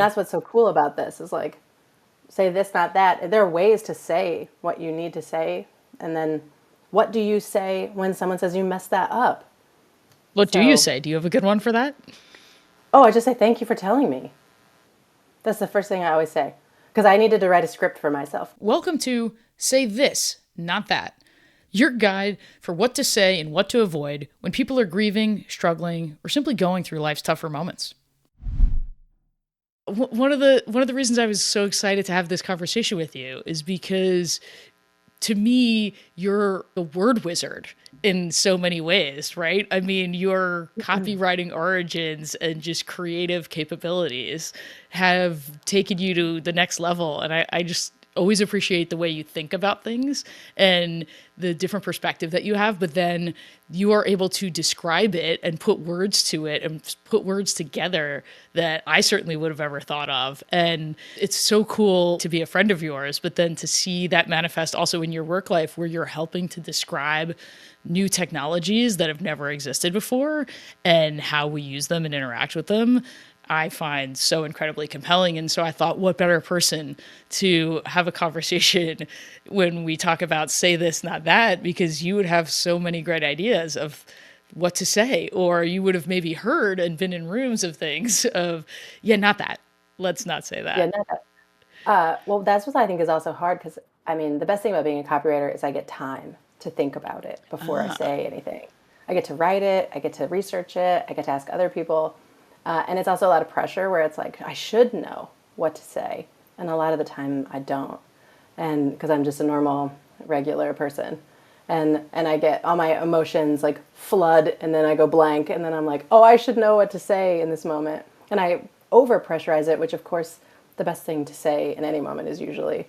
That's what's so cool about this is like, say this, not that. There are ways to say what you need to say. And then what do you say when someone says you messed that up? What do you So, say? Do you have a good one for that? oh, I just say, thank you for telling me. That's the first thing I always say. Because I needed to write a script for myself. Welcome to Say This, Not That, your guide for what to say and what to avoid when people are grieving, struggling, or simply going through life's tougher moments. One of the reasons I was so excited to have this conversation with you is because to me, you're a word wizard in so many ways, right? I mean, your copywriting origins and just creative capabilities have taken you to the next level. And I just always appreciate the way you think about things and the different perspective that you have, but then you are able to describe it and put words to it and put words together that I certainly would have ever thought of. And it's so cool to be a friend of yours, but then to see that manifest also in your work life where you're helping to describe new technologies that have never existed before and how we use them and interact with them. I find so incredibly compelling. And so I thought, what better person to have a conversation when we talk about say this, not that, because you would have so many great ideas of what to say, or you would have maybe heard and been in rooms of things of, yeah, not that. Let's not say Yeah, that. no, well, that's what I think is also hard because I mean, the best thing about being a copywriter is I get time to think about it before I Ah, say anything. I get to write it, I get to research it, I get to ask other people. And it's also a lot of pressure where it's like, I should know what to say. And a lot of the time I don't. And because I'm just a normal, regular person. And I get all my emotions like flood and then I go blank and then I'm like, oh, I should know what to say in this moment. And I over pressurize it, which of course the best thing to say in any moment is usually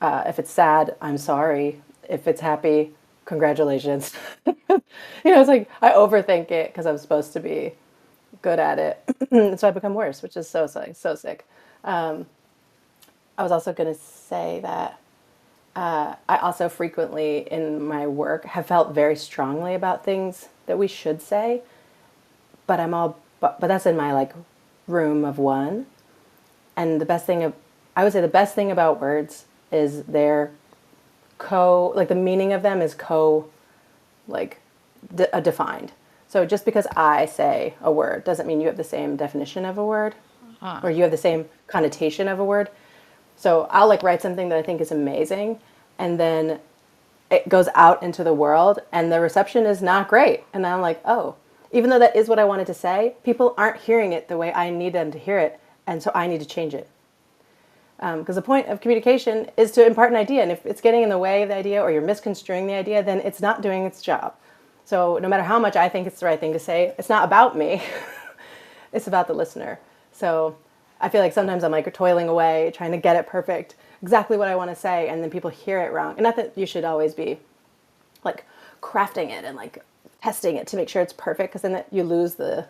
if it's sad, I'm sorry. If it's happy, congratulations. It's like I overthink it because I'm supposed to be good at it. So I become worse, which is so sick, so sick. I was also going to say that I also frequently in my work have felt very strongly about things that we should say, but that's in my like room of one. And I would say the best thing about words is they're like the meaning of them is like defined. So just because I say a word doesn't mean you have the same definition of a word or you have the same connotation of a word. So I'll like write something that I think is amazing and then it goes out into the world and the reception is not great. And I'm like, oh, even though that is what I wanted to say, people aren't hearing it the way I need them to hear it. And so I need to change it. Because the point of communication is to impart an idea. And if it's getting in the way of the idea or you're misconstruing the idea, then it's not doing its job. So no matter how much I think it's the right thing to say, it's not about me. It's about the listener. So I feel like sometimes I'm like toiling away, trying to get it perfect, exactly what I want to say, and then people hear it wrong. And not that you should always be like crafting it and like testing it to make sure it's perfect, because then you lose the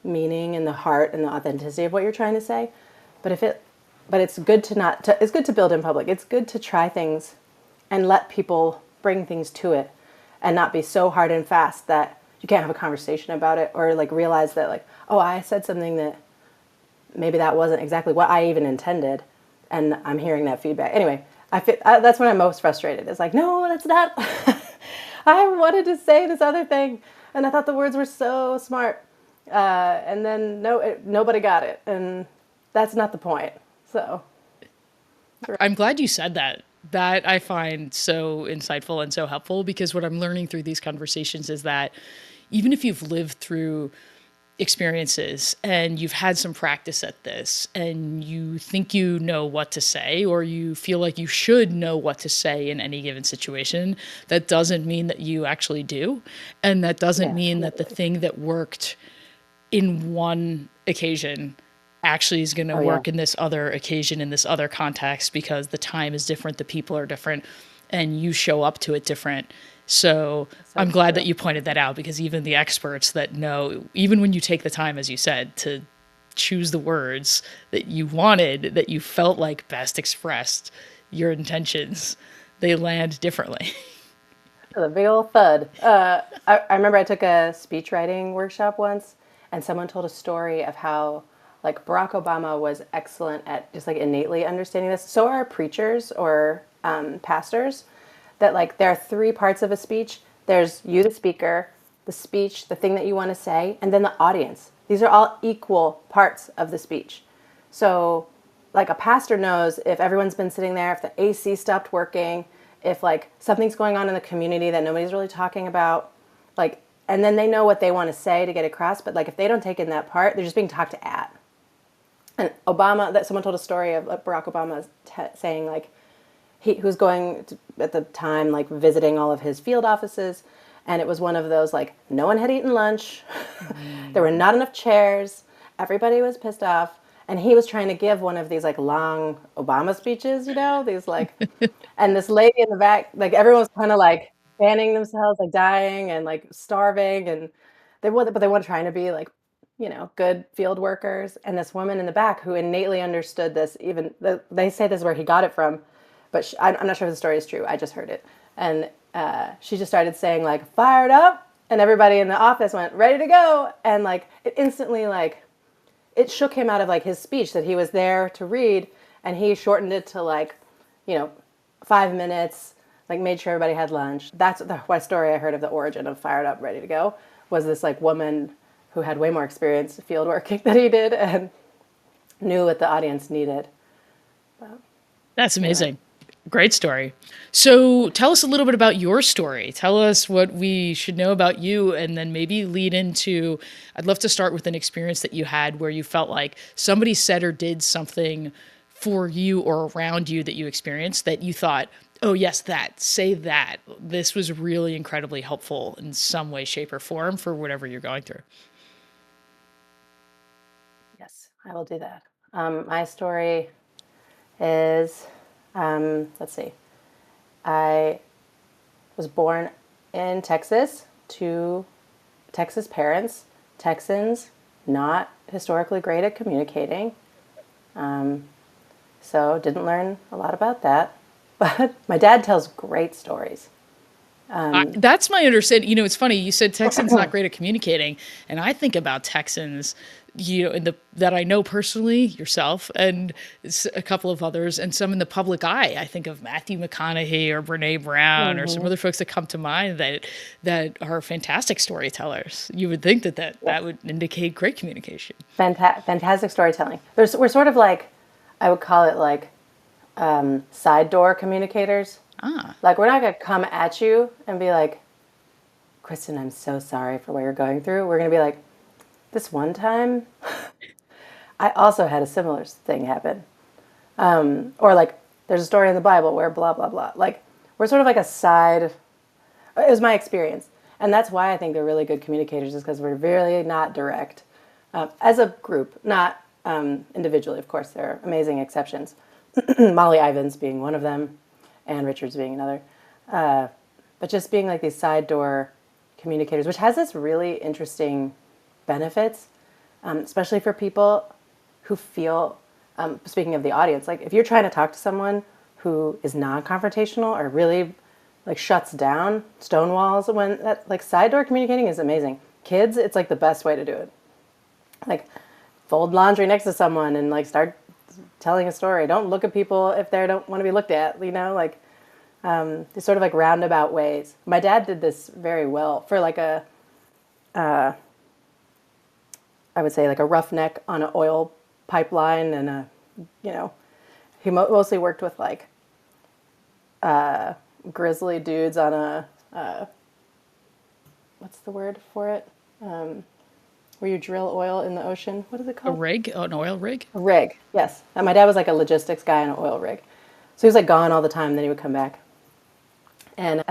meaning and the heart and the authenticity of what you're trying to say. But if it, but it's good to not. It's good to build in public. It's good to try things, and let people bring things to it, and not be so hard and fast that you can't have a conversation about it, or like realize that like, oh, I said something that maybe that wasn't exactly what I even intended, and I'm hearing that feedback. Anyway, that's when I'm most frustrated. It's like, no, that's not. I wanted to say this other thing, and I thought the words were so smart, and then nobody got it, and that's not the point. So, I'm glad you said that. That I find so insightful and so helpful because what I'm learning through these conversations is that even if you've lived through experiences and you've had some practice at this and you think you know what to say or you feel like you should know what to say in any given situation, that doesn't mean that you actually do. And that doesn't yeah, mean that the totally. thing that worked in one occasion actually is going to Oh yeah, work in this other occasion in this other context because the time is different, the people are different, and you show up to it different. So that's so I'm glad that true. you pointed that out because even the experts that know, even when you take the time, as you said, to choose the words that you wanted, that you felt like best expressed your intentions, they land differently. The big old thud. I remember I took a speech writing workshop once, and someone told a story of how like Barack Obama was excellent at just like innately understanding this. So are preachers or pastors. That like there are three parts of a speech. There's you, the speaker, the speech, the thing that you want to say, and then the audience. These are all equal parts of the speech. So like a pastor knows if everyone's been sitting there, if the AC stopped working, if like something's going on in the community that nobody's really talking about, like, and then they know what they want to say to get across. But like if they don't take in that part, they're just being talked at. And Obama, that someone told a story of Barack Obama saying like he was going to, at the time like visiting all of his field offices, and it was one of those like no one had eaten lunch, there were not enough chairs, everybody was pissed off, and he was trying to give one of these like long Obama speeches, you know, these like, and this lady in the back, like everyone was kind of like fanning themselves, like dying and like starving, and but they weren't trying to be like, you know, good field workers. And this woman in the back who innately understood this, even they say this is where he got it from, but I'm not sure if the story is true. I just heard it, and she just started saying like fired up, and everybody in the office went ready to go, and like it instantly like it shook him out of like his speech that he was there to read, and he shortened it to like, you know, 5 minutes, like made sure everybody had lunch. That's the story I heard of the origin of fired up, ready to go, was this like woman who had way more experience field working than he did and knew what the audience needed. But, That's amazing. Great story. So tell us a little bit about your story. Tell us what we should know about you, and then maybe lead into, I'd love to start with an experience that you had where you felt like somebody said or did something for you or around you that you experienced that you thought, oh yes, say that. This was really incredibly helpful in some way, shape, or form for whatever you're going through. yes, I will do that. My story is, let's see, I was born in Texas to Texas parents, Texans, not historically great at communicating. So didn't learn a lot about that. But my dad tells great stories. That's my understanding. You know, it's funny. You said Texans not great at communicating, and I think about Texans, you know, that I know personally, yourself, and a couple of others, and some in the public eye. I think of Matthew McConaughey or Brene Brown or some other folks that come to mind that are fantastic storytellers. You would think that would indicate great communication. Fantastic storytelling. We're sort of like, I would call it like side door communicators. Like we're not going to come at you and be like, Kristen, I'm so sorry for what you're going through. We're going to be like, this one time, I also had a similar thing happen. Or like, there's a story in the Bible where blah, blah, blah. Like, we're sort of like a side. It was my experience. And that's why I think they're really good communicators, is because we're really not direct. As a group, not individually, of course, there are amazing exceptions. Molly Ivins being one of them, Ann Richards being another. But just being like these side door communicators, which has this really interesting benefits, especially for people who feel, speaking of the audience, like if you're trying to talk to someone who is non-confrontational or really like shuts down, stonewalls, when that like side door communicating is amazing. Kids, it's like the best way to do it. Like fold laundry next to someone and like start telling a story. Don't look at people if they don't want to be looked at, you know, like these sort of like roundabout ways. My dad did this very well for like I would say like a roughneck on an oil pipeline, and you know, he mostly worked with like grizzly dudes on a what's the word for it? Where you drill oil in the ocean. What is it A called? rig, an oil rig. A rig, yes. And my dad was like a logistics guy on an oil rig. So he was like gone all the time, then he would come back. And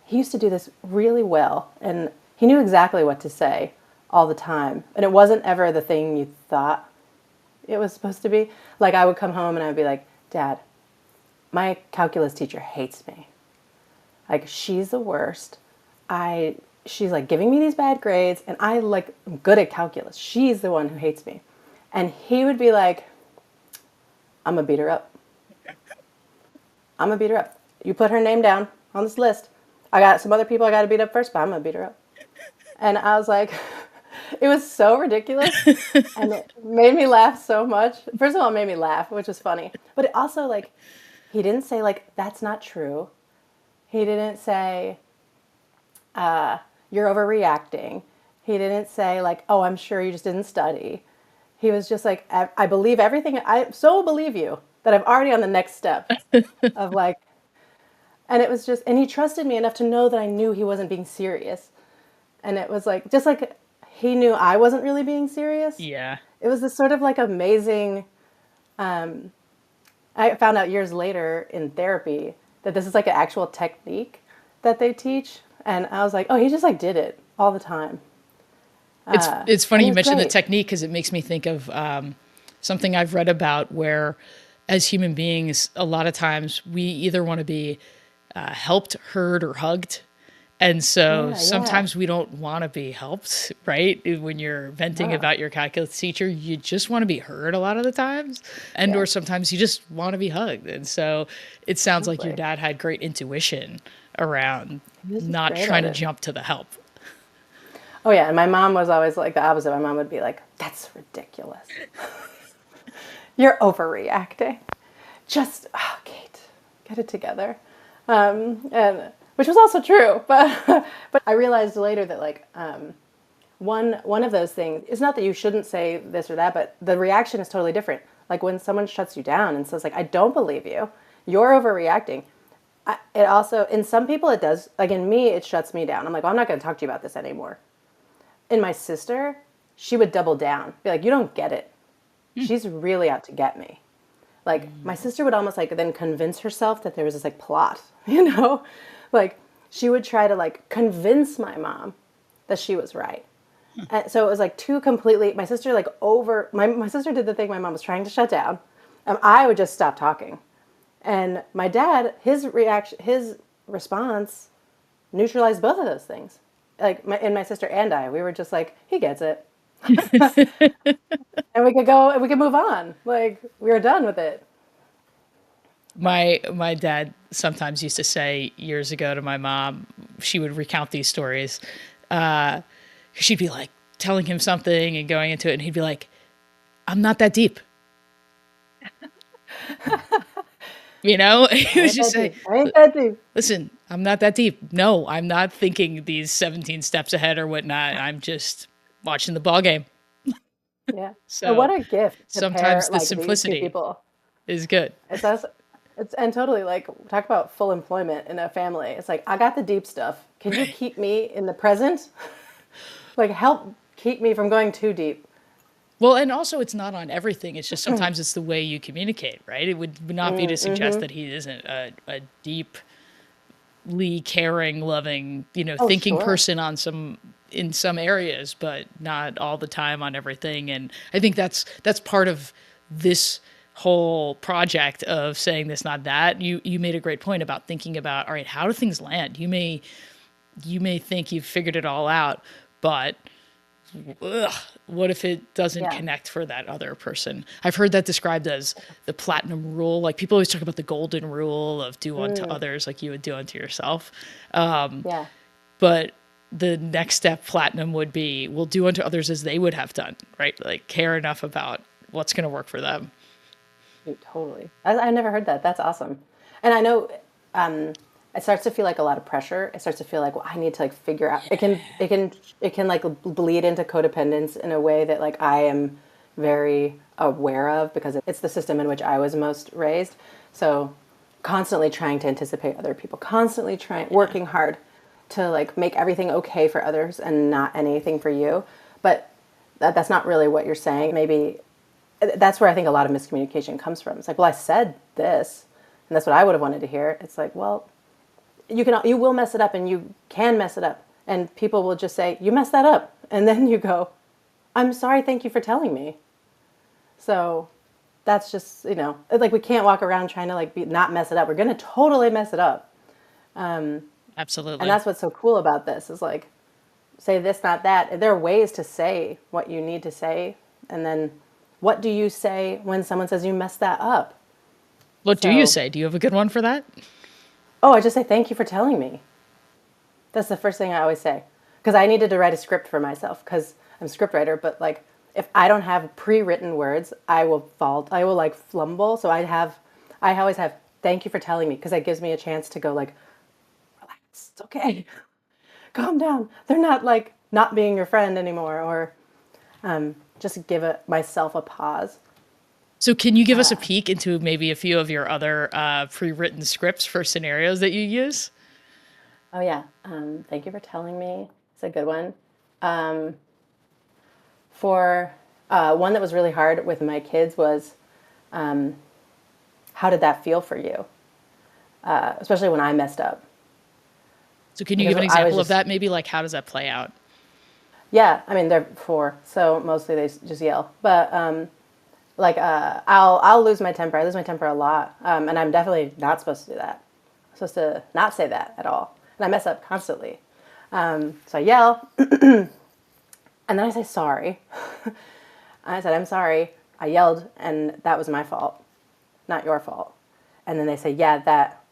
he used to do this really well. And he knew exactly what to say all the time. And it wasn't ever the thing you thought it was supposed to be. Like I would come home and I would be like, Dad, my calculus teacher hates me. Like she's the worst. She's like giving me these bad grades, and I like am good at calculus. She's the one who hates me. And he would be like, I'm gonna beat her up. I'm gonna beat her up. You put her name down on this list. I got some other people I gotta beat up first, but I'm gonna beat her up. And I was like, It was so ridiculous, and it made me laugh so much. First of all, it made me laugh, which was funny. But it also, like, he didn't say, like, that's not true. He didn't say, you're overreacting. He didn't say, like, oh, I'm sure you just didn't study. He was just like, I believe everything. I so believe you that I'm already on the next step of like, and it was just, and he trusted me enough to know that I knew he wasn't being serious. And it was like, just like he knew I wasn't really being serious. Yeah. It was this sort of like amazing, I found out years later in therapy that this is like an actual technique that they teach. And I was like, oh, he just like did it all the time. It's And funny it you was mentioned the great. technique because it makes me think of something I've read about where, as human beings, a lot of times we either want to be helped, heard, or hugged. And so Yeah, yeah. sometimes we don't want to be helped, right? When you're venting No, about your calculus teacher, you just want to be heard a lot of the times. And yeah, or sometimes you just want to be hugged. And so it sounds like your exactly. dad had great intuition around He was just not great trying at to it. jump to the help. Oh yeah, and my mom was always like the opposite. My mom would be like, "That's ridiculous. You're overreacting. Just, oh, Kate, get it together." And which was also true, but but I realized later that like one of those things is not that you shouldn't say this or that, but the reaction is totally different. Like when someone shuts you down and says like, "I don't believe you. You're overreacting." It also, in some people, it does. Like in me, it shuts me down. I'm like, well, I'm not going to talk to you about this anymore. In my sister, she would double down, be like, you don't get it. She's really out to get me. Like my sister would almost like then convince herself that there was this like plot, you know? Like she would try to like convince my mom that she was right. And so it was like two completely, my sister like my sister did the thing my mom was trying to shut down. I would just stop talking. And my dad, his response neutralized both of those things. Like my sister and I, we were just like, he gets it. And we could go and we could move on. Like we were done with it. My dad sometimes used to say years ago to my mom, she would recount these stories. She'd be like telling him something and going into it, and he'd be like, "I'm not that deep," you know. He I would ain't just that say, deep. I ain't that deep. "Listen, I'm not that deep. No, I'm not thinking these 17 steps ahead or whatnot. I'm just watching the ball game." Yeah. And So what a gift to pair sometimes the like these two simplicity people. is good. It's us. It's and totally like talk about full employment in a family. It's like I got the deep stuff. Can you keep me in the present? Like help keep me from going too deep. Well, and also it's not on everything. It's just sometimes it's the way you communicate, right? It would not be to suggest that he isn't a deeply caring, loving, Oh, thinking sure. person on in some areas, but not all the time on everything. And I think that's part of this whole project of saying this, not that. You made a great point about thinking about, all right, how do things land? You may think you've figured it all out, but ugh, what if it doesn't Yeah. connect for that other person? I've heard that described as the platinum rule. Like people always talk about the golden rule of do unto others like you would do unto yourself. Yeah. But the next step, platinum, would be will do unto others as they would have done, right? Like care enough about what's going to work for them. Totally. I never heard that. That's awesome. And I know it starts to feel like a lot of pressure. It starts to feel like, well, I need to like figure out. It can like bleed into codependence in a way that like I am very aware of because it's the system in which I was most raised. So constantly trying to anticipate other people, constantly trying working hard to like make everything okay for others and not anything for you. But that's not really what you're saying. Maybe that's where I think a lot of miscommunication comes from. It's like, well, I said this, and that's what I would have wanted to hear. It's like, well, you will mess it up, and you can mess it up, and people will just say you messed that up, and then you go, I'm sorry, thank you for telling me. So that's just like we can't walk around trying to like not mess it up. We're gonna totally mess it up, and Absolutely. that's what's so cool about this is like say this, not that. There are ways to say what you need to say, and then what do you say when someone says you messed that up? What do you So, say? Do you have a good one for that? oh, I just say thank you for telling me. That's the first thing I always say. because I needed to write a script for myself because I'm a script writer. But like, if I don't have pre-written words, I will fault. I will like flumble. So I always have thank you for telling me because that gives me a chance to go like, relax, it's okay, calm down. They're not like not being your friend anymore, or just give myself a pause. So, can you give us a peek into maybe a few of your other pre-written scripts for scenarios that you use? Oh yeah, thank you for telling me. It's a good one. For one that was really hard with my kids was, how did that feel for you? Especially when I messed up. So, can you Because give an I was example of just, that? Maybe like how does that play out? yeah, I mean, they're four, so mostly they just yell. But like, I'll lose my temper. I lose my temper a lot. And I'm definitely not supposed to do that. I'm supposed to not say that at all. And I mess up constantly. So I yell, and then I say sorry. I said, I'm sorry. I yelled, and that was my fault, not your fault. And then they say, yeah, that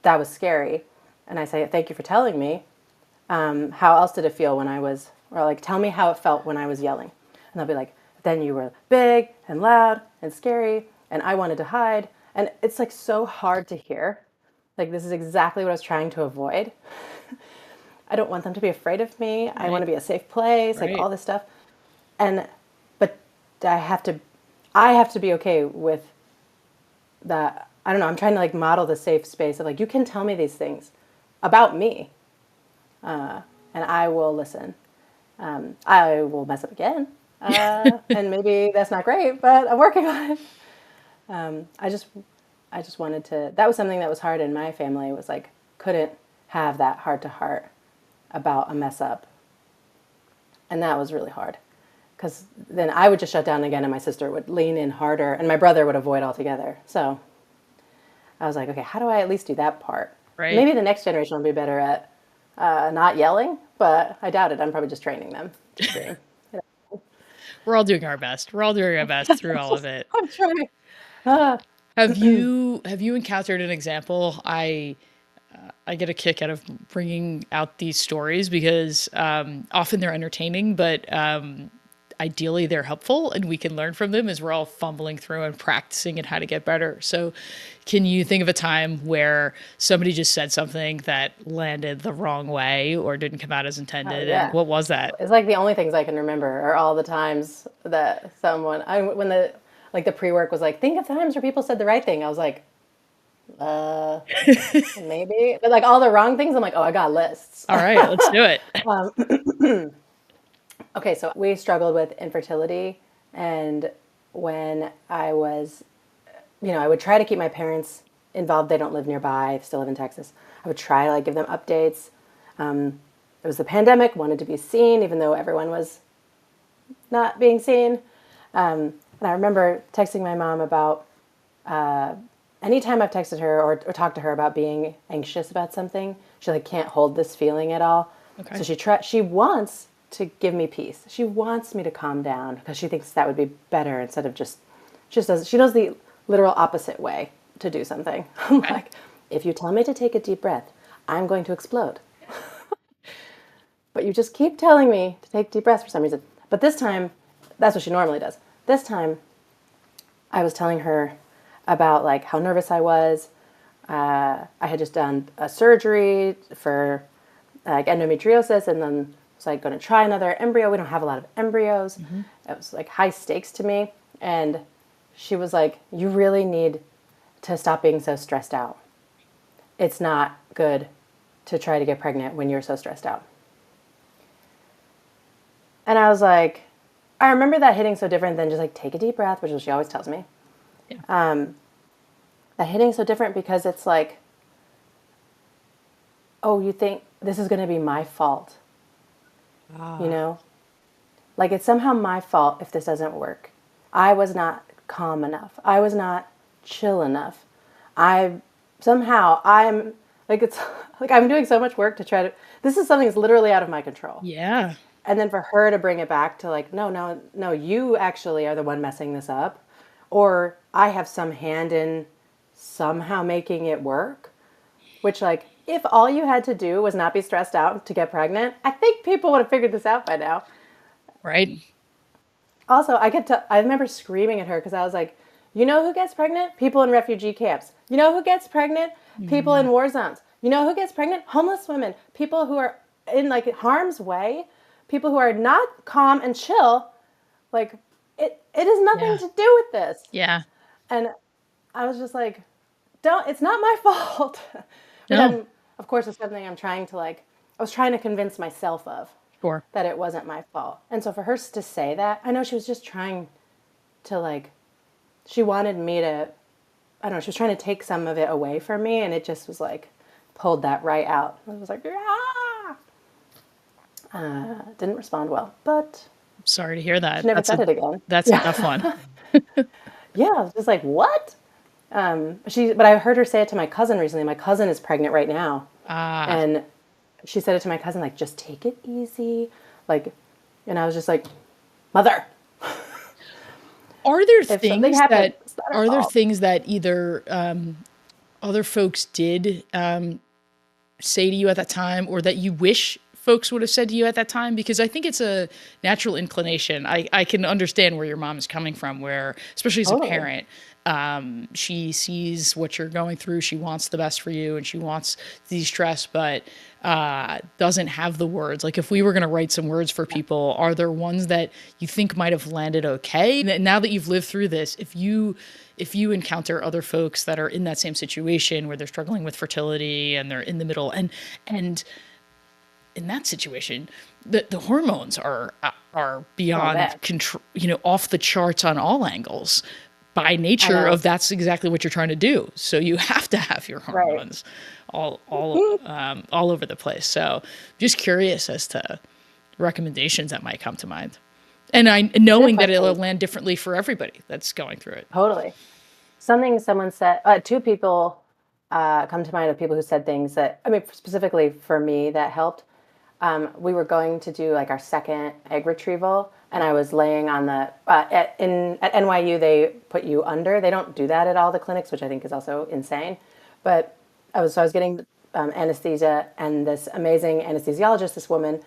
was scary. And I say, thank you for telling me. How else did it feel when I was, or like, tell me how it felt when I was yelling. And they'll be like, then you were big and loud and scary, and I wanted to hide. And it's like so hard to hear. Like, this is exactly what I was trying to avoid. I don't want them to be afraid of me. I want to Right. be a safe place, like Right. all this stuff. And, but I have to, I have to be okay with that. I don't know. I'm trying to like model the safe space of like, you can tell me these things about me, and I will listen. I will mess up again. And maybe that's not great, but I'm working on it. I just, I just wanted to. That was something that was hard in my family. Was like couldn't have that heart to heart about a mess up, and that was really hard. Because then I would just shut down again, and my sister would lean in harder, and my brother would avoid altogether. So I was like, okay, how do I at least do that part? Right. Maybe the next generation will be better at not yelling, but I doubt it. I'm probably just training them to scream. We're all doing our best. We're all doing our best through all of it. I'm trying. Ah. Have you encountered an example? I get a kick out of bringing out these stories because often they're entertaining, but ideally they're helpful and we can learn from them as we're all fumbling through and practicing and how to get better. So, can you think of a time where somebody just said something that landed the wrong way or didn't come out as Oh intended? And yeah. what was that? It's like the only things I can remember are all the times that when the like the pre-work was like, think of times where people said the right thing. I was like, uh, maybe, but like all the wrong things, I'm like, oh, I got lists. All right, let's do it. Okay, so we struggled with infertility, and when I was, I would try to keep my parents involved. They don't live nearby; they still live in Texas. I would try to like give them updates. It was the pandemic; wanted to be seen, even though everyone was not being seen. And I remember texting my mom about anytime I've texted her or talked to her about being anxious about something, she like can't hold this feeling at all. Okay. So she wants to give me peace. She wants me to calm down because she thinks that would be better instead of just she knows the literal opposite way to do something. I'm Okay. like, if you tell me to take a deep breath, I'm going to explode. But you just keep telling me to take deep breaths for some reason. But this time, that's what she normally does. This time, I was telling her about like how nervous I was. I had just done a surgery for like endometriosis, and then was like going to try another embryo. We don't have a lot of embryos. It was like high stakes to me, and she was like, "You really need to stop being so stressed out. It's not good to try to get pregnant when you're so stressed out." And I was like, I remember that hitting so different than just like take a deep breath, which is what she always tells me. Yeah. That hitting so different because it's like, oh, you think this is going to be my fault, you Ah. know? Like it's somehow my fault if this doesn't work. I was not calm enough. I was not chill enough. I'm like it's like I'm doing so much work to try to this is something that's literally out of my control. Yeah. And then for her to bring it back to like, no, no, no, you actually are the one messing this up. Or I have some hand in somehow making it work, which like if all you had to do was not be stressed out to get pregnant, I think people would have figured this out by now. Right? Also, I remember screaming at her because I was like, you know who gets pregnant? People in refugee camps. You know who gets pregnant? People in war zones. You know who gets pregnant? Homeless women. People who are in like harm's way. People who are not calm and chill. Like it has nothing Yeah. to do with this. Yeah. And I was just like, don't, it's not my fault. Which No. of course, is something I'm trying to like, I was trying to convince myself of Sure. that it wasn't my fault. And so for her to say that, I know she was just trying to like, she wanted me to, I don't know, she was trying to take some of it away from me. And it just was like, pulled that right out. I was like, ah! Didn't respond well, but Sorry to hear she that. never said it again. That's a Yeah. tough one. Yeah, I was just like, what? But I heard her say it to my cousin recently. My cousin is pregnant right now. Ah. And she said it to my cousin, like, just take it easy. Like, and I was just like, mother, Are there if something things happened, that it's not her are there fault. things that either other folks did say to you at that time, or that you wish folks would have said to you at that time? Because I think it's a natural inclination. I can understand where your mom is coming from, where, especially as a Totally. parent, she sees what you're going through. She wants the best for you and she wants to de-stress, but doesn't have the words. Like, if we were going to write some words for people, are there ones that you think might have landed okay? Now that you've lived through this, if you encounter other folks that are in that same situation where they're struggling with fertility and they're in the middle, and in that situation, the hormones are Oh, I beyond bet. control, off the charts on all angles. By I nature know. of that's exactly what you're trying to do. So you have to have your Right. hormones all over the place. So just curious as to recommendations that might come to mind, and I Good knowing that it'll question. land differently for everybody that's going through it. Totally. Something someone said, two people come to mind of people who said things that, I mean, specifically for me, that helped. We were going to do like our second egg retrieval, and I was laying on the at NYU they put you under. They don't do that at all the clinics, which I think is also insane. But I was getting anesthesia, and this amazing anesthesiologist, this woman,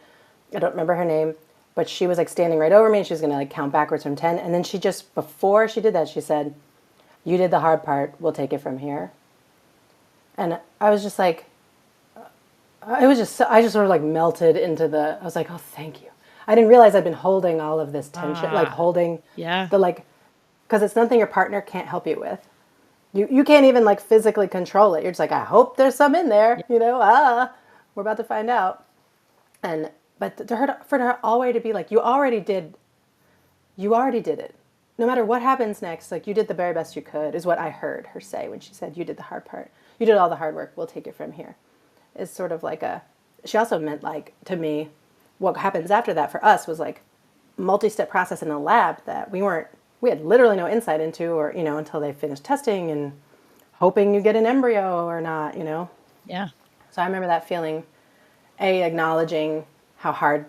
I don't remember her name, but she was like standing right over me, and she was going to like count backwards from 10, and then she just, before she did that, she said, "You did the hard part. We'll take it from here." And I was just like, it was just, I just sort of like melted into I was like, oh, thank you. I didn't realize I'd been holding all of this tension, like holding Yeah. the like, because it's nothing your partner can't help you with. You can't even like physically control it. You're just like, I hope there's some in there, we're about to find out. And, but for her always to be like, you already did it. No matter what happens next, like you did the very best you could, is what I heard her say when she said, you did the hard part. You did all the hard work. We'll take it from here. Is sort of like she also meant like, to me, what happens after that for us was like multi-step process in the lab that we had literally no insight into, or, until they finished testing and hoping you get an embryo or not. Yeah. So I remember that feeling, acknowledging how hard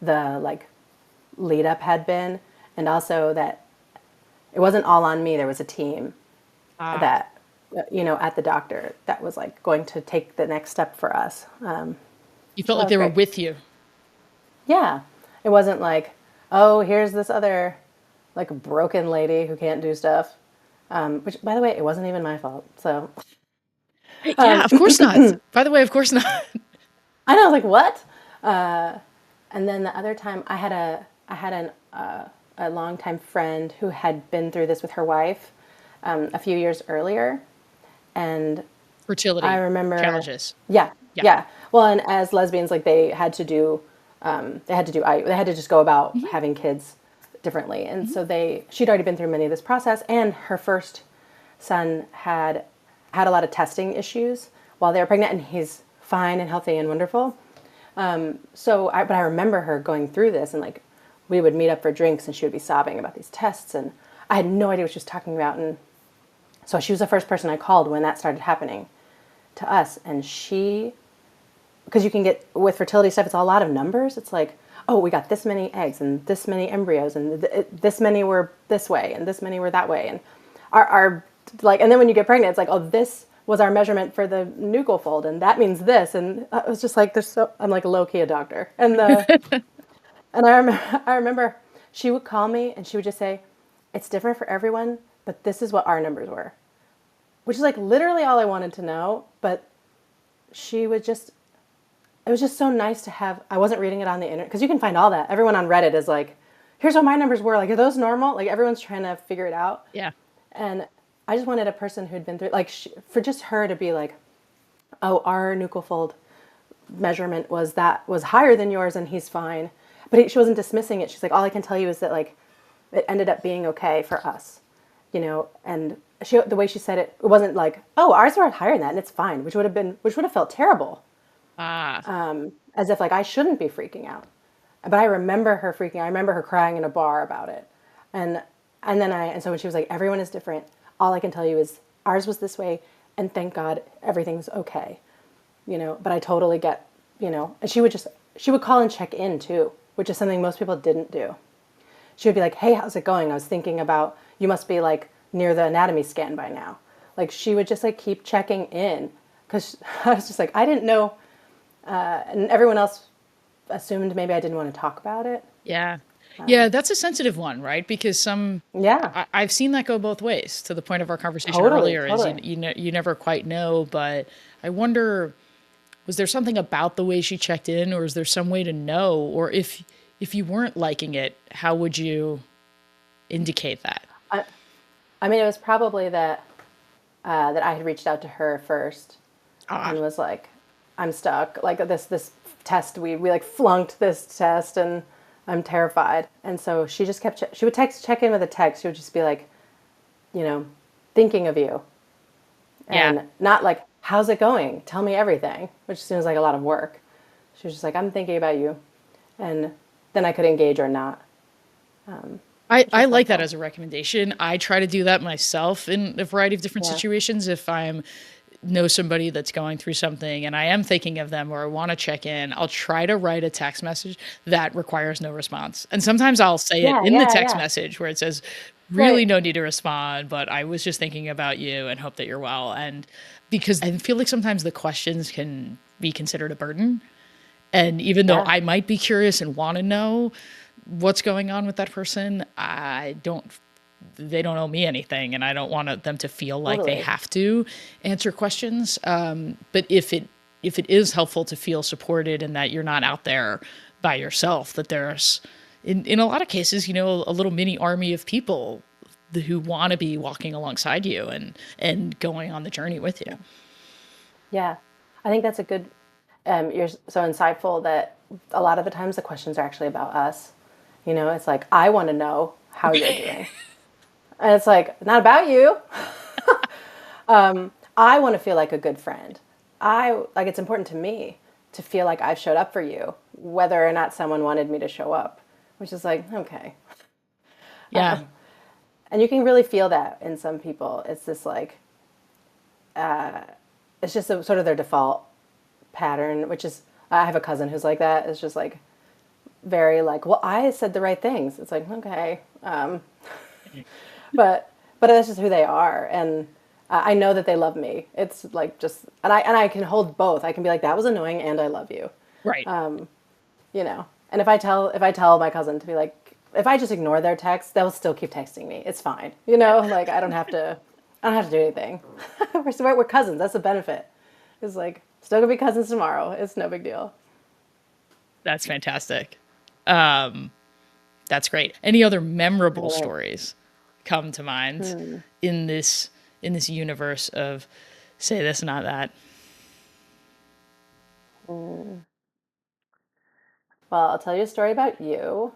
the like lead up had been, and also that it wasn't all on me. There was a team that, at the doctor that was like going to take the next step for us. You So felt that like was they were great. with you. Yeah. It wasn't like, oh, here's this other like broken lady who can't do stuff. Which, by the way, it wasn't even my fault. So Yeah, of course not. By the way, of course not. I know, like, what? And then the other time, I had a longtime friend who had been through this with her wife a few years earlier, and I Fertility remember, challenges. yeah, Yeah. yeah. Well, and as lesbians, like they had to just go about having kids differently, and so she'd already been through many of this process, and her first son had a lot of testing issues while they were pregnant, and he's fine and healthy and wonderful. But I remember her going through this, and like we would meet up for drinks, and she would be sobbing about these tests, and I had no idea what she was talking about, and so she was the first person I called when that started happening to us, and because you can get with fertility stuff, it's a lot of numbers. It's like, oh, we got this many eggs and this many embryos, and this many were this way, and this many were that way, and our like, and then when you get pregnant, it's like, oh, this was our measurement for the nuchal fold, and that means this. And I was just like, I'm like low key a doctor. And I remember she would call me and she would just say, it's different for everyone, but this is what our numbers were, which is like literally all I wanted to know. But she would just, it was just so nice to have, I wasn't reading it on the internet because you can find all that. Everyone on Reddit is like, here's what my numbers were. Like, are those normal? Like everyone's trying to figure it out. Yeah. And I just wanted a person who'd been through, like, for just her to be like, oh, our nuchal fold measurement was higher than yours, and he's fine. But she wasn't dismissing it. She's like, all I can tell you is that like, it ended up being okay for us, you know. And the way she said it, it wasn't like, oh, ours were higher than that, and it's fine, which would have felt terrible, as if like I shouldn't be freaking out. But I remember her freaking out. I remember her crying in a bar about it, and so when she was like, everyone is different. All I can tell you is ours was this way, and thank God everything's okay, you know. But I totally get, you know. And she would call and check in too, which is something most people didn't do. She would be like, hey, how's it going? I was thinking about, you must be like near the anatomy scan by now. Like she would just like keep checking in, because I was just like, I didn't know, and everyone else assumed maybe I didn't want to talk about it. Yeah. Yeah, that's a sensitive one, right? Because Yeah, I've seen that go both ways, to the point of our conversation totally, earlier, is totally. you never quite know. But I wonder, was there something about the way she checked in, or is there some way to know? Or if you weren't liking it, how would you indicate that? I mean, it was probably that I had reached out to her first Ah, and was like, I'm stuck. Like this test, we like flunked this test, and I'm terrified. And so she just kept, she would check in with a text. She would just be like, you know, thinking of you, yeah. and not like, how's it going? Tell me everything, which seems like a lot of work. She was just like, I'm thinking about you. And then I could engage or not, which I was like that helpful. as a recommendation. I try to do that myself in a variety of different Yeah, situations. If I'm know somebody that's going through something and I am thinking of them, or I want to check in, I'll try to write a text message that requires no response. And sometimes I'll say it yeah, in the yeah, text yeah. message where it says, really Right. no need to respond, but I was just thinking about you and hope that you're well. And because I feel like sometimes the questions can be considered a burden. And even though Yeah, I might be curious and want to know what's going on with that person, they don't owe me anything, and I don't want them to feel like they totally. have to answer questions. But if it is helpful to feel supported and that you're not out there by yourself, that there's in a lot of cases, you know, a little mini army of people who want to be walking alongside you and going on the journey with you. Yeah. I think that's a good, you're so insightful that a lot of the times the questions are actually about us. You know, it's like, I want to know how you're doing. And it's like, not about you. I want to feel like a good friend. Like, it's important to me to feel like I've showed up for you, whether or not someone wanted me to show up, which is like, okay. Yeah. And you can really feel that in some people. It's this like, it's just sort of their default pattern, which is, I have a cousin who's like that. It's just like, very like, well, I said the right things. It's like, okay. But that's just who they are. And I know that they love me. It's like just, and I can hold both. I can be like, that was annoying and I love you, Right. you know. And if I tell my cousin to be like, if I just ignore their text, they'll still keep texting me. It's fine, you know. Like I don't have to do anything. We're cousins. That's the benefit. It's like still gonna be cousins tomorrow. It's no big deal. That's fantastic. That's great. Any other memorable Right. stories come to mind in this universe of say this, not that? Well, I'll tell you a story about you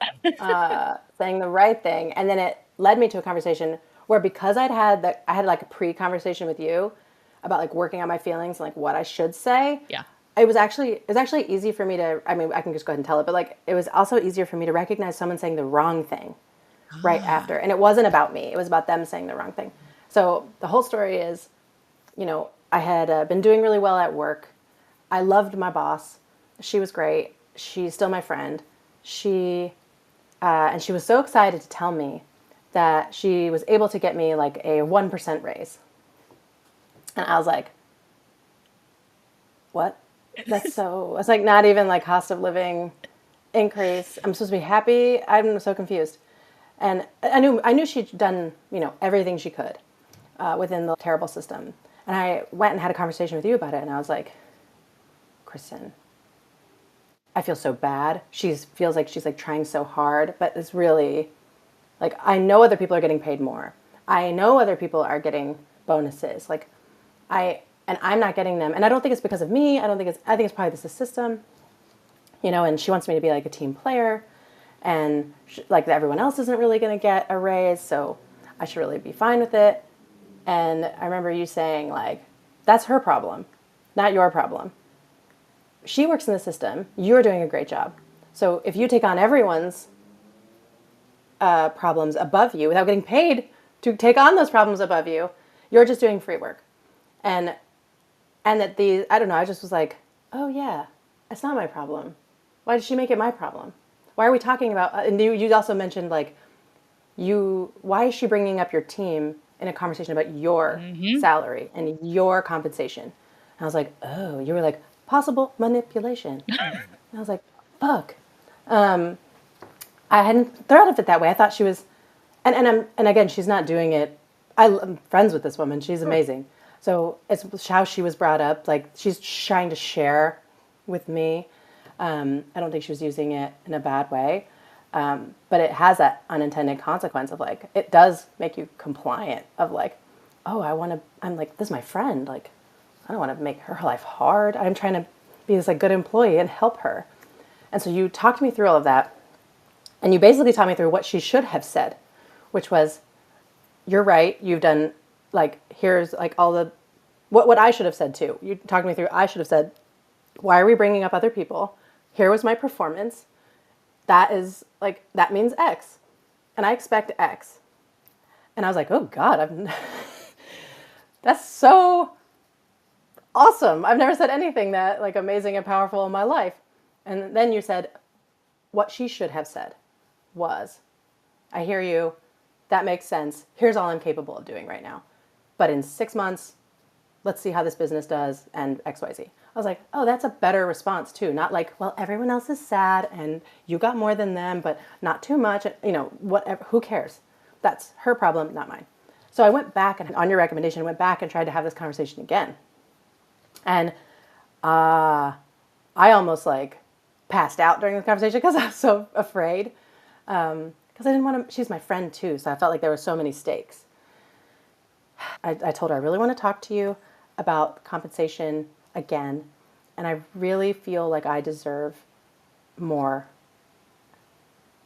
saying the right thing, and then it led me to a conversation where, because I had like a pre-conversation with you about like working on my feelings and like what I should say. Yeah. It was actually easy for me to. I mean, I can just go ahead and tell it, but like it was also easier for me to recognize someone saying the wrong thing right Ah, after, and it wasn't about me. It was about them saying the wrong thing. So the whole story is, you know, I had been doing really well at work. I loved my boss. She was great. She's still my friend. And she was so excited to tell me that she was able to get me like a 1% raise. And I was like, what? That's so, it's like not even like cost of living increase. I'm supposed to be happy. I'm so confused. And I knew she'd done, everything she could within the terrible system. And I went and had a conversation with you about it. And I was like, Kristen, I feel so bad. She feels like she's like trying so hard, but it's really like, I know other people are getting paid more. I know other people are getting bonuses. Like and I'm not getting them. And I don't think it's because of me. I think it's probably the system, and she wants me to be like a team player and like everyone else isn't really going to get a raise. So I should really be fine with it. And I remember you saying like, that's her problem, not your problem. She works in the system. You're doing a great job. So if you take on everyone's problems above you without getting paid to take on those problems above you, you're just doing free work. And that I don't know, I just was like, oh yeah, it's not my problem. Why did she make it my problem? Why are we talking about, and you also mentioned like, why is she bringing up your team in a conversation about your salary and your compensation? And I was like, oh, you were like, possible manipulation. And I was like, fuck. I hadn't thought of it that way. I thought she was, and again, she's not doing it. I'm friends with this woman. She's amazing. So it's how she was brought up. Like she's trying to share with me. I don't think she was using it in a bad way. But it has that unintended consequence of like, it does make you compliant of like, oh, I'm like, this is my friend. Like, I don't want to make her life hard. I'm trying to be this like good employee and help her. And so you talked me through all of that. And you basically taught me through what she should have said, which was, you're right. You've done like, here's like all the, what I should have said too. You talked me through, I should have said, why are we bringing up other people? Here was my performance. That is like, that means X. And I expect X. And I was like, oh God, that's so awesome. I've never said anything that like amazing and powerful in my life. And then you said, what she should have said was, I hear you. That makes sense. Here's all I'm capable of doing right now. But in 6 months, let's see how this business does and XYZ. I was like, oh, that's a better response too. Not like, well, everyone else is sad and you got more than them, but not too much. Whatever, who cares? That's her problem, not mine. So I went back and on your recommendation, went back and tried to have this conversation again. And I almost like passed out during the conversation because I was so afraid. Because I didn't want to, she's my friend too. So I felt like there were so many stakes. I told her, I really want to talk to you about compensation again. And I really feel like I deserve more.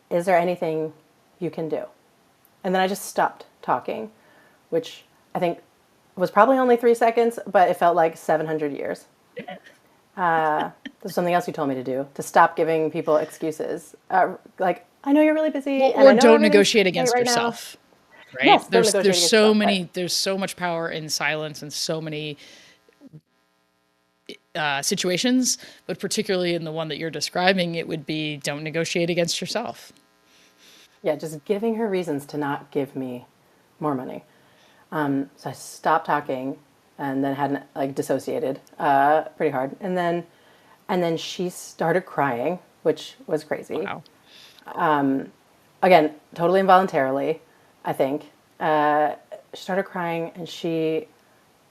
Is there anything you can do? And then I just stopped talking, which I think was probably only 3 seconds, but it felt like 700 years. There's something else you told me to do, to stop giving people excuses. Like, I know you're really busy. Well, and I or know don't everything's negotiate great against right now. yourself. Right? Yes, don't There's negotiate against so yourself. many, Right. there's so much power in silence and so many situations, but particularly in the one that you're describing, it would be don't negotiate against yourself. Yeah, just giving her reasons to not give me more money. So I stopped talking and then had like dissociated pretty hard. And then she started crying, which was crazy. Wow. Again, totally involuntarily, I think. She started crying and she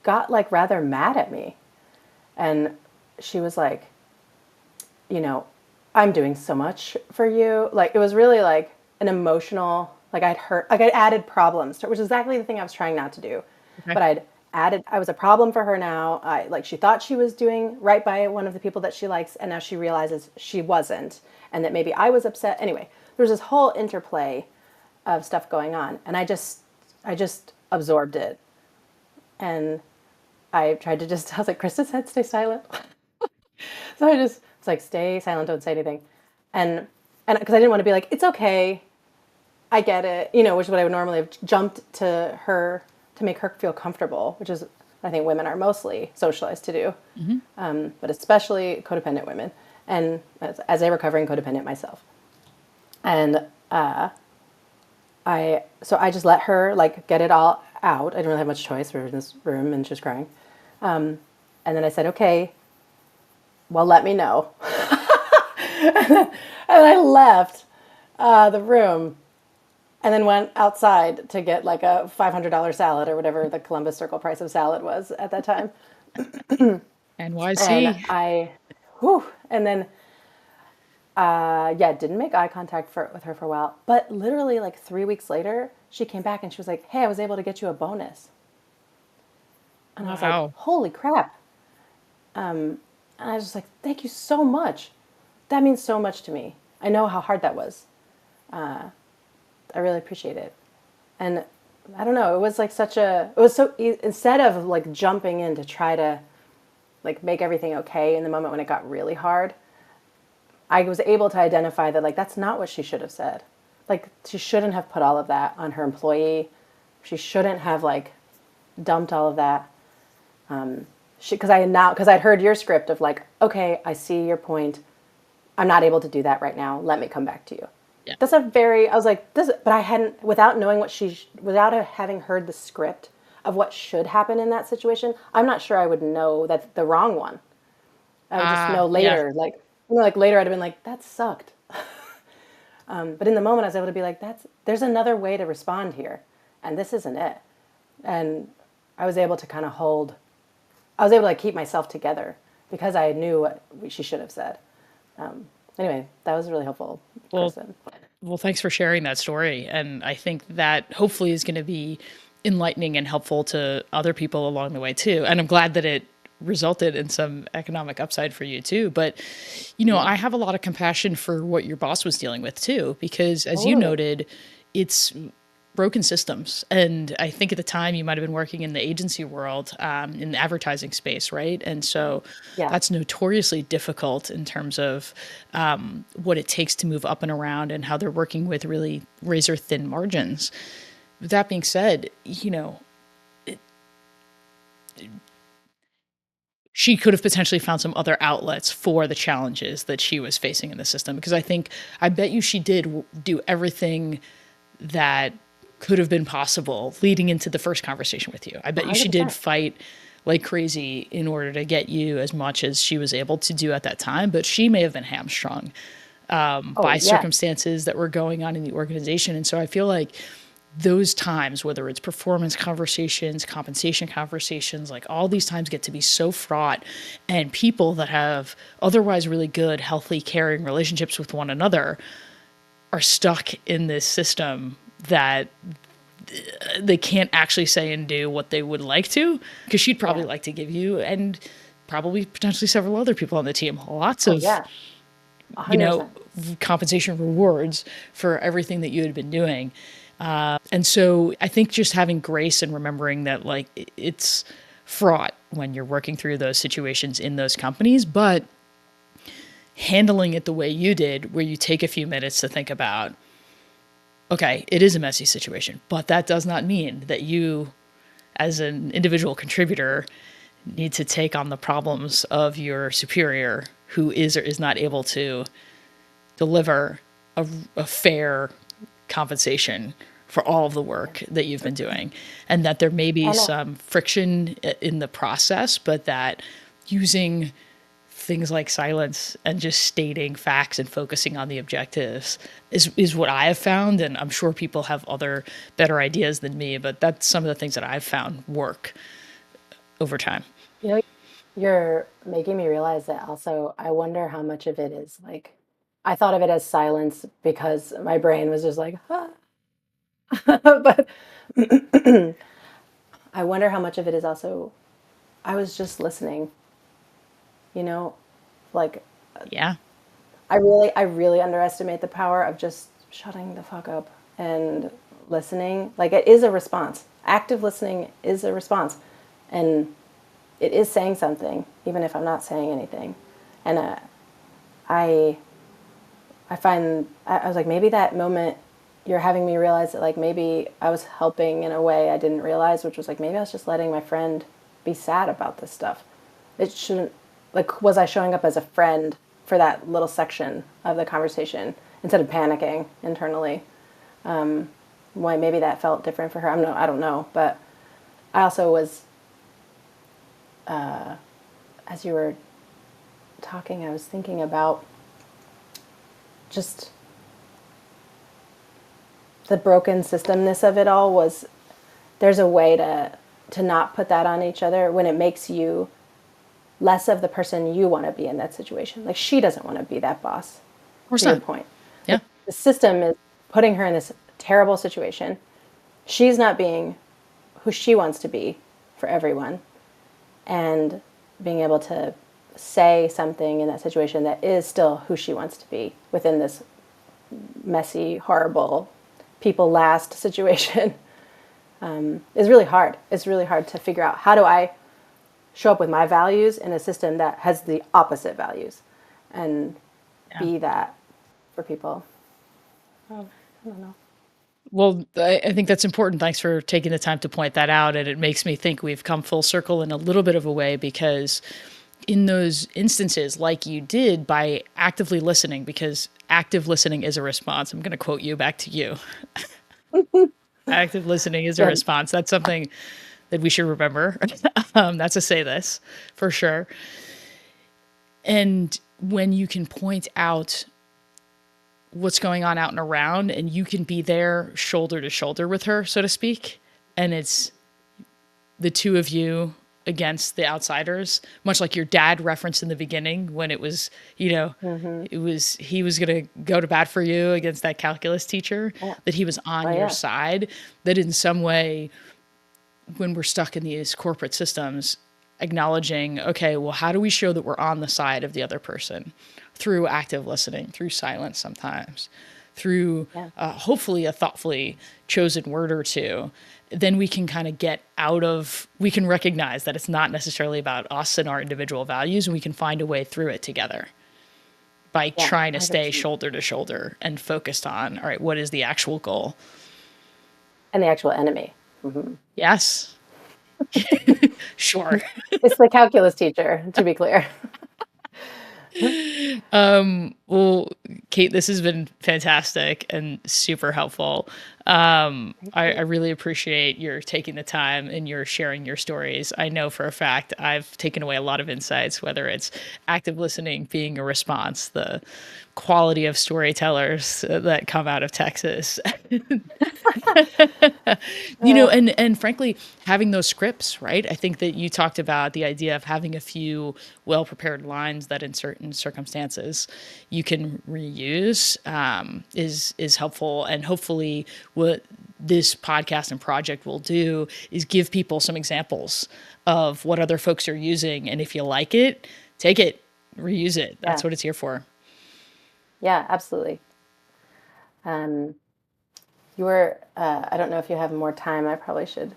got like rather mad at me. And she was like, I'm doing so much for you. Like, it was really like an emotional, like I'd added problems, which is exactly the thing I was trying not to do. Okay. But I was a problem for her now. She thought she was doing right by one of the people that she likes, and now she realizes she wasn't, and that maybe I was upset. Anyway, there's this whole interplay of stuff going on, and I just absorbed it. And I tried to I was like, Krista said, stay silent. So it's like, stay silent, don't say anything. And because I didn't want to be like, it's okay, I get it, which is what I would normally have jumped to her to make her feel comfortable, which is what I think women are mostly socialized to do, but especially codependent women, and as a recovering codependent myself. And I just let her like get it all out. I didn't really have much choice. We were in this room and she was crying. And then I said, okay, well, let me know. And I left the room and then went outside to get like a $500 salad or whatever the Columbus Circle price of salad was at that time. And NYC. and then, yeah, didn't make eye contact with her for a while. But literally like 3 weeks later, she came back and she was like, hey, I was able to get you a bonus. And I was like, Wow. holy crap. And I was just like, thank you so much. That means so much to me. I know how hard that was. I really appreciate it. And I don't know, it was like it was so, instead of like jumping in to try to like make everything okay in the moment when it got really hard, I was able to identify that like that's not what she should have said. Like she shouldn't have put all of that on her employee. She shouldn't have like dumped all of that. Because I'd heard your script of like, okay, I see your point. I'm not able to do that right now. Let me come back to you. Yeah. I was like, but I hadn't, without knowing without having heard the script of what should happen in that situation, I'm not sure I would know that the wrong one. I would just know Yeah. later, like, like later I'd have been like, that sucked. But in the moment I was able to be like, there's another way to respond here. And this isn't it. And I was able to kind of I was able to keep myself together because I knew what she should have said. Anyway, that was a really helpful Well, person. well, thanks for sharing that story. And I think that hopefully is going to be enlightening and helpful to other people along the way too. And I'm glad that it resulted in some economic upside for you too. But, Yeah, I have a lot of compassion for what your boss was dealing with too, because as you totally. noted, it's broken systems. And I think at the time you might have been working in the agency world, in the advertising space, right? And so Yeah. that's notoriously difficult in terms of what it takes to move up and around and how they're working with really razor thin margins. With that being said, she could have potentially found some other outlets for the challenges that she was facing in the system. Because I bet you she did do everything that could have been possible leading into the first conversation with you. I bet you she did 100%. fight like crazy in order to get you as much as she was able to do at that time, but she may have been hamstrung Oh, by yeah. circumstances that were going on in the organization. And so I feel like those times, whether it's performance conversations, compensation conversations, like all these times get to be so fraught. And people that have otherwise really good, healthy, caring relationships with one another are stuck in this system that they can't actually say and do what they would like to, because she'd probably Yeah. like to give you, and probably potentially several other people on the team, lots Oh, of yeah. 100%. compensation rewards for everything that you had been doing. And so I think just having grace and remembering that like it's fraught when you're working through those situations in those companies, but handling it the way you did, where you take a few minutes to think about, okay, it is a messy situation, but that does not mean that you, as an individual contributor, need to take on the problems of your superior who is or is not able to deliver a fair compensation for all of the work that you've been doing. And that there may be And some friction in the process, but that using things like silence and just stating facts and focusing on the objectives is what I have found. And I'm sure people have other better ideas than me, but that's some of the things that I've found work over time. you know, you're making me realize that also I wonder how much of it is like, I thought of it as silence because my brain was just like, ah. But I wonder how much of it is also, I was just listening, you know, like Yeah. I really underestimate the power of just shutting the fuck up and listening. Like it is a response. Active listening is a response, and it is saying something, even if I'm not saying anything. And I, I was like, maybe that moment you're having me realize that like maybe I was helping in a way I didn't realize, which was like maybe I was just letting my friend be sad about this stuff. It shouldn't, like, was I showing up as a friend for that little section of the conversation instead of panicking internally? Why maybe that felt different for her. I don't know, but I also was, as you were talking, I was thinking about just the broken systemness of it all. Was there's a way to not put that on each other when it makes you less of the person you want to be in that situation. Like, she doesn't want to be that boss, Of course to your not. point. Yeah. Like, the system is putting her in this terrible situation. She's not being who she wants to be for everyone. And being able to say something in that situation that is still who she wants to be within this messy, horrible, people last situation is really hard. It's really hard to figure out, how do I show up with my values in a system that has the opposite values and be that for people. I don't know. Well, I think that's important. Thanks for taking the time to point that out. And it makes me think we've come full circle in a little bit of a way, because in those instances, like you did, by actively listening, because active listening is a response. I'm going to quote you back to you. Active listening is a Good. response. That's something that we should remember. That's a say this for sure. And when you can point out what's going on out and around, and you can be there shoulder to shoulder with her, so to speak, and it's the two of you against the outsiders, much like your dad referenced in the beginning, when it was, it was, he was going to go to bat for you against that calculus teacher, Yeah. that he was on Oh, your yeah. side, that in some way, when we're stuck in these corporate systems, acknowledging, okay, well, how do we show that we're on the side of the other person? Through active listening, through silence sometimes, through hopefully a thoughtfully chosen word or two. Then we can kind of we can recognize that it's not necessarily about us and our individual values, and we can find a way through it together by trying to stay 100%. shoulder to shoulder and focused on, all right, what is the actual goal? And the actual enemy. Yes. Sure. It's the calculus teacher, to be clear. Well, Kate, this has been fantastic and super helpful. I really appreciate your taking the time and your sharing your stories. I know for a fact I've taken away a lot of insights, whether it's active listening being a response, the quality of storytellers that come out of Texas. And frankly, having those scripts, right? I think that you talked about the idea of having a few well-prepared lines that in certain circumstances you can reuse, is helpful. And hopefully what this podcast and project will do is give people some examples of what other folks are using. And if you like it, take it, reuse it. That's what it's here for. Yeah, absolutely. You were, I don't know if you have more time. I probably should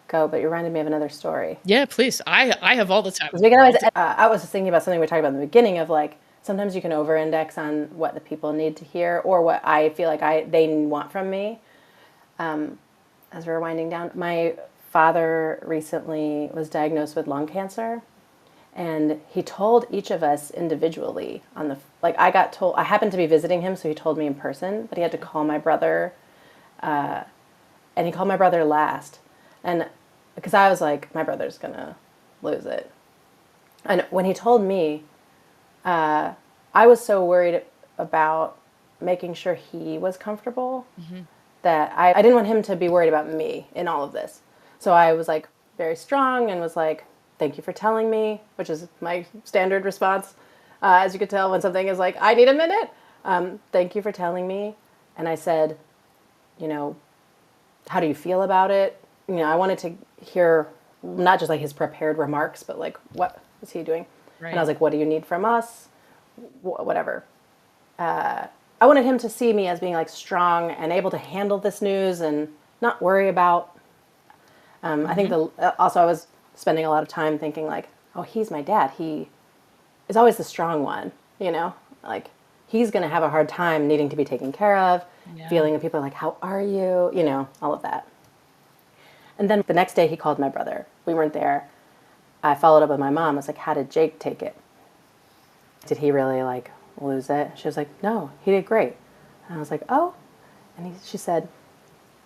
go, but you reminded me of another story. Yeah, please. I have all the time. We can always, I was just thinking about something we talked about in the beginning of, like, sometimes you can over-index on what the people need to hear or what I feel like they want from me. As we're winding down, my father recently was diagnosed with lung cancer, and he told each of us individually I got told, I happened to be visiting him, so he told me in person, but he had to call my brother, and he called my brother last. And because I was like, my brother's gonna lose it. And when he told me, I was so worried about making sure he was comfortable that I didn't want him to be worried about me in all of this. So I was like very strong and was like, thank you for telling me, which is my standard response. As you could tell when something is like, I need a minute. Thank you for telling me. And I said, how do you feel about it? I wanted to hear not just like his prepared remarks, but like, what is he doing? Right. And I was like, what do you need from us? Whatever. I wanted him to see me as being like strong and able to handle this news and not worry about. I think also I was spending a lot of time thinking like, oh, he's my dad. He is always the strong one, like he's going to have a hard time needing to be taken care of, feeling that people are like, how are you? All of that. And then the next day he called my brother. We weren't there. I followed up with my mom. I was like, how did Jake take it? Did he really like lose it? She was like, no, he did great. And I was like, oh. And she said,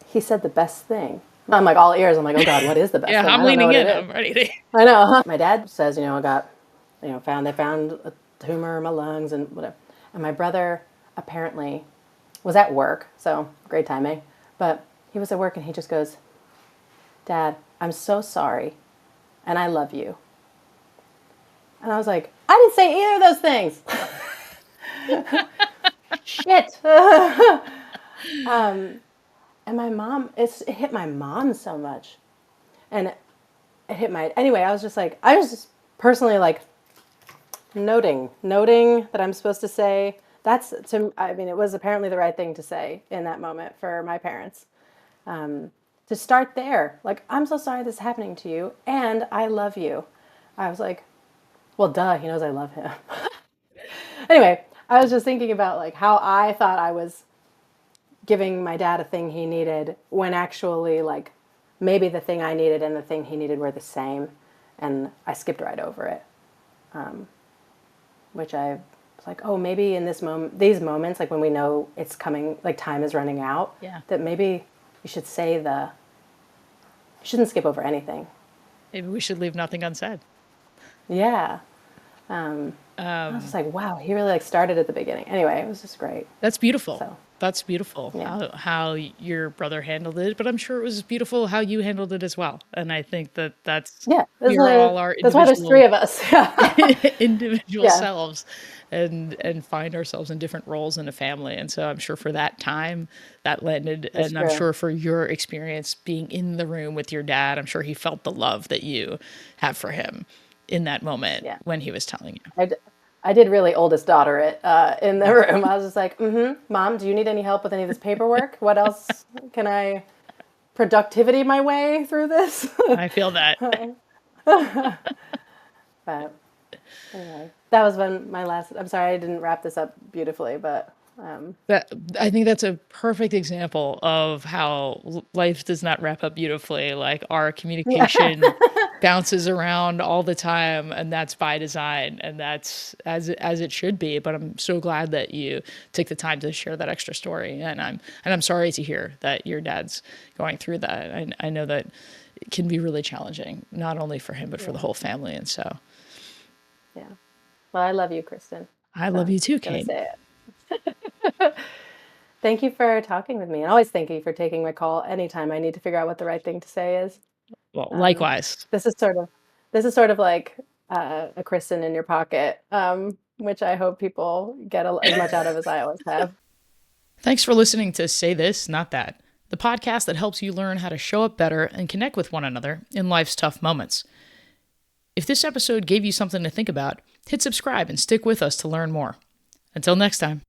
he said the best thing. I'm like all ears. I'm like, oh God, what is the best thing? I'm leaning in. I'm ready to. I know. My dad says, they found tumor in my lungs and whatever. And my brother apparently was at work, so great timing. But he was at work and he just goes, Dad, I'm so sorry, and I love you. And I was like, I didn't say either of those things. Shit. And my mom, it hit my mom so much. And it hit anyway, I was just personally like noting that I'm supposed to say, it was apparently the right thing to say in that moment for my parents. To start there, like, I'm so sorry this is happening to you, and I love you. I was like, well, duh, he knows I love him. Anyway, I was just thinking about like how I thought I was giving my dad a thing he needed when actually like maybe the thing I needed and the thing he needed were the same, and I skipped right over it. Which I was like, oh, maybe in these moments, like when we know it's coming, like time is running out, that maybe you should you shouldn't skip over anything. Maybe we should leave nothing unsaid. Yeah. I was just like, wow, he really like started at the beginning. Anyway, it was just great. That's beautiful. So, that's beautiful how your brother handled it, but I'm sure it was beautiful how you handled it as well. And I think that's we all are that's why there's three of us. individual selves and find ourselves in different roles in a family. And so I'm sure for that time that landed, that's and true. I'm sure for your experience being in the room with your dad, I'm sure he felt the love that you have for him in that moment when he was telling you. I did really oldest daughter it in the room. I was just like, Mom, do you need any help with any of this paperwork? What else can I productivity my way through this? I feel that. But anyway, that was my last, I'm sorry I didn't wrap this up beautifully, but I think that's a perfect example of how life does not wrap up beautifully. Like our communication bounces around all the time, and that's by design, and that's as it should be. But I'm so glad that you took the time to share that extra story, and I'm sorry to hear that your dad's going through that. I know that it can be really challenging, not only for him but for the whole family. And so, well, I love you, Kristen. I love you too, Kate. Say it. Thank you for talking with me, and always thank you for taking my call anytime I need to figure out what the right thing to say is. Well, likewise. This is sort of like a Kristen in your pocket, which I hope people get as much out of as I always have. Thanks for listening to Say This, Not That, the podcast that helps you learn how to show up better and connect with one another in life's tough moments. If this episode gave you something to think about, hit subscribe and stick with us to learn more. Until next time.